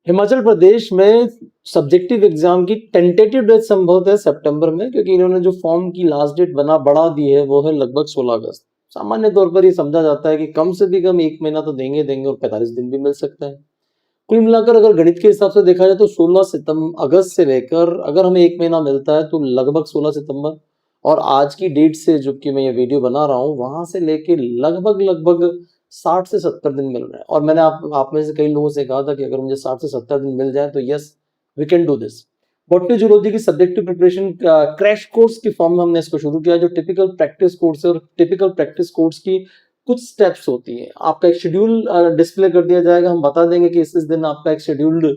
हिमाचल प्रदेश में subjective exam की tentative date संभवतः है सितंबर में, क्योंकि इन्होंने जो फॉर्म की लास्ट डेट बढ़ा दी है वो है लगभग 16 अगस्त। सामान्य तौर पर ये समझा जाता है कि कम से भी कम एक महीना तो देंगे देंगे, और 45 दिन भी मिल सकता है। कुल मिलाकर अगर गणित के हिसाब से देखा जाए तो 16 सितंबर अगस्त से लेकर अगर हमें एक महीना मिलता है तो लगभग 16 सितंबर, और आज की डेट से जो कि मैं ये वीडियो बना रहा हूँ वहां से लेके लगभग लगभग 60 से 70 दिन मिल रहे हैं। और मैंने आप में से कई लोगों से कहा था कि अगर मुझे 60 से 70 दिन मिल जाए तो yes, we can do this. Botany zoology की सब्जेक्टिव प्रिपरेशन क्रैश कोर्स की फॉर्म में हमने इसको शुरू किया, जो टिपिकल प्रैक्टिस कोर्स है। और टिपिकल प्रैक्टिस कोर्स की कुछ स्टेप्स होती है। आपका एक शेड्यूल डिस्प्ले कर दिया जाएगा। हम बता देंगे कि इस दिन आपका एक शेड्यूल्ड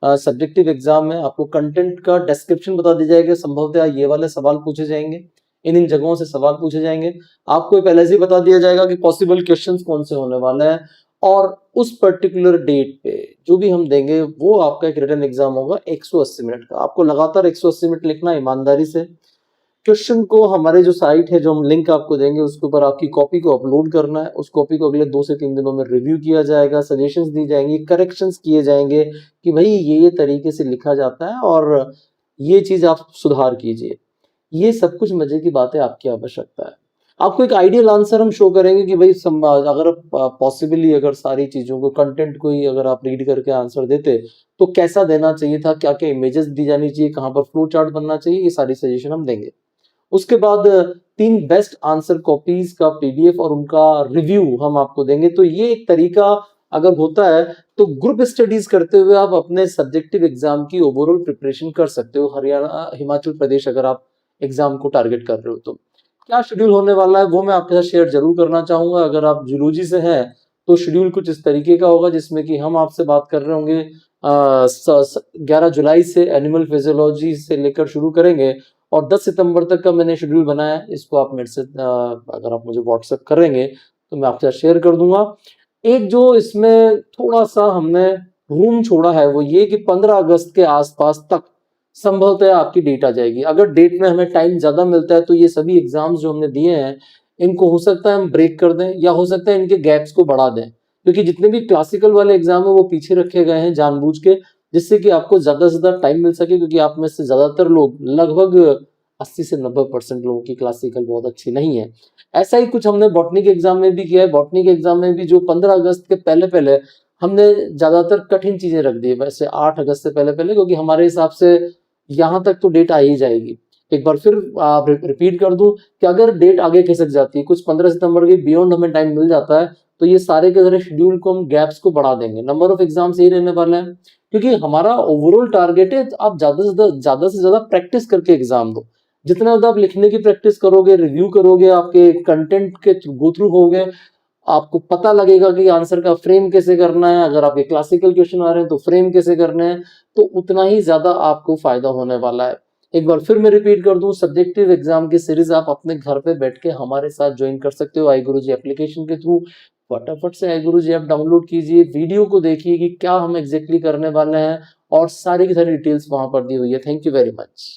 सब्जेक्टिव एग्जाम है। आपको कंटेंट का डिस्क्रिप्शन बता दिया जाएगा। संभवतः ये वाले सवाल पूछे जाएंगे, इन जगहों से सवाल पूछे जाएंगे। आपको पहले से ही बता दिया जाएगा कि पॉसिबल क्वेश्चंस कौन से होने वाले हैं, और उस पर्टिकुलर डेट पे जो भी हम देंगे वो आपका एक रिटन एग्जाम होगा 180 मिनट का। आपको लगातार 180 मिनट लिखना ईमानदारी से। क्वेश्चन को हमारे जो साइट है, जो हम लिंक आपको देंगे, उसके ऊपर आपकी कॉपी को अपलोड करना है। उस कॉपी को अगले 2 से 3 दिनों में रिव्यू किया जाएगा, सजेशंस दी जाएंगी, करेक्शंस किए जाएंगे कि भाई ये तरीके से लिखा जाता है और ये चीज आप सुधार कीजिए। ये सब कुछ मजे की बातें आपकी आवश्यकता है। आपको एक आइडियल आंसर हम शो करेंगे कि भाई अगर पॉसिबली अगर सारी चीजों को, कंटेंट को ही अगर आप रीड करके आंसर देते तो कैसा देना चाहिए था, क्या क्या इमेजेस दी जानी चाहिए, कहाँ पर फ्लो चार्ट बनना चाहिए, ये सारी सजेशन हम देंगे। उसके बाद 3 बेस्ट आंसर कॉपीज का पीडीएफ और उनका रिव्यू हम आपको देंगे। तो ये एक तरीका अगर होता है तो ग्रुप स्टडीज करते हुए आप अपने सब्जेक्टिव एग्जाम की ओवरऑल प्रिपरेशन कर सकते हो। हरियाणा, हिमाचल प्रदेश अगर आप एग्जाम को टारगेट कर रहे हो तो क्या शेड्यूल होने वाला है वो मैं आपके साथ शेयर जरूर करना चाहूंगा। अगर आप जूलॉजी से हैं तो शेड्यूल कुछ इस तरीके का होगा, जिसमें कि हम आपसे बात कर रहे होंगे 11 जुलाई से एनिमल फिजियोलॉजी से लेकर शुरू करेंगे, और 10 सितंबर तक का मैंने शेड्यूल बनाया है। इसको आप मेरे से अगर आप मुझे व्हाट्सएप करेंगे तो मैं आपके साथ शेयर कर दूंगा। एक जो इसमें थोड़ा सा हमने रूम छोड़ा है वो ये कि 15 अगस्त के आसपास तक संभवतः आपकी डेट आ जाएगी। अगर डेट में हमें टाइम ज्यादा मिलता है तो ये सभी एग्जाम्स जो हमने दिए हैं इनको हो सकता है हम ब्रेक कर दें, या हो सकता है इनके गैप्स को बढ़ा दें, क्योंकि जितने भी क्लासिकल वाले एग्जाम है वो पीछे रखे गए हैं जानबूझ के, जिससे कि आपको ज्यादा से ज्यादा टाइम मिल सके। क्योंकि आप में से ज्यादातर लोग, लगभग 80 से 90% लोगों की क्लासिकल बहुत अच्छी नहीं है। ऐसा ही कुछ हमने बॉटनी के एग्जाम में भी किया है। बॉटनी के एग्जाम में भी जो 15 अगस्त के पहले पहले हमने ज्यादातर कठिन चीजें रख दी है, वैसे 8 अगस्त से पहले पहले, क्योंकि हमारे हिसाब से यहाँ तक तो डेट आ ही जाएगी। एक बार फिर रिपीट कर दूं कि अगर डेट आगे खिसक जाती है, कुछ 15 सितंबर के बियॉन्ड हमें टाइम मिल जाता है, तो ये सारे के सारे शेड्यूल को हम गैप्स को बढ़ा देंगे। नंबर ऑफ एग्जाम्स यही रहने वाले हैं, क्योंकि हमारा ओवरऑल टारगेट है आप ज्यादा से ज्यादा प्रैक्टिस करके एग्जाम दो। जितना ज्यादा आप लिखने की प्रैक्टिस करोगे, रिव्यू करोगे, आपके कंटेंट के गो थ्रू होगे, आपको पता लगेगा कि आंसर का फ्रेम कैसे करना है। अगर आपके क्लासिकल क्वेश्चन आ रहे हैं तो फ्रेम कैसे करने हैं, तो उतना ही ज्यादा आपको फायदा होने वाला है। एक बार फिर मैं रिपीट कर दूं, सब्जेक्टिव एग्जाम की सीरीज आप अपने घर पे बैठ के हमारे साथ ज्वाइन कर सकते हो आई गुरुजी एप्लीकेशन के थ्रू। फटाफट से आई गुरुजी ऐप डाउनलोड कीजिए, वीडियो को देखिए कि क्या हम एग्जैक्टली करने वाले हैं, और सारी की सारी डिटेल्स वहां पर दी हुई है। Thank you very much.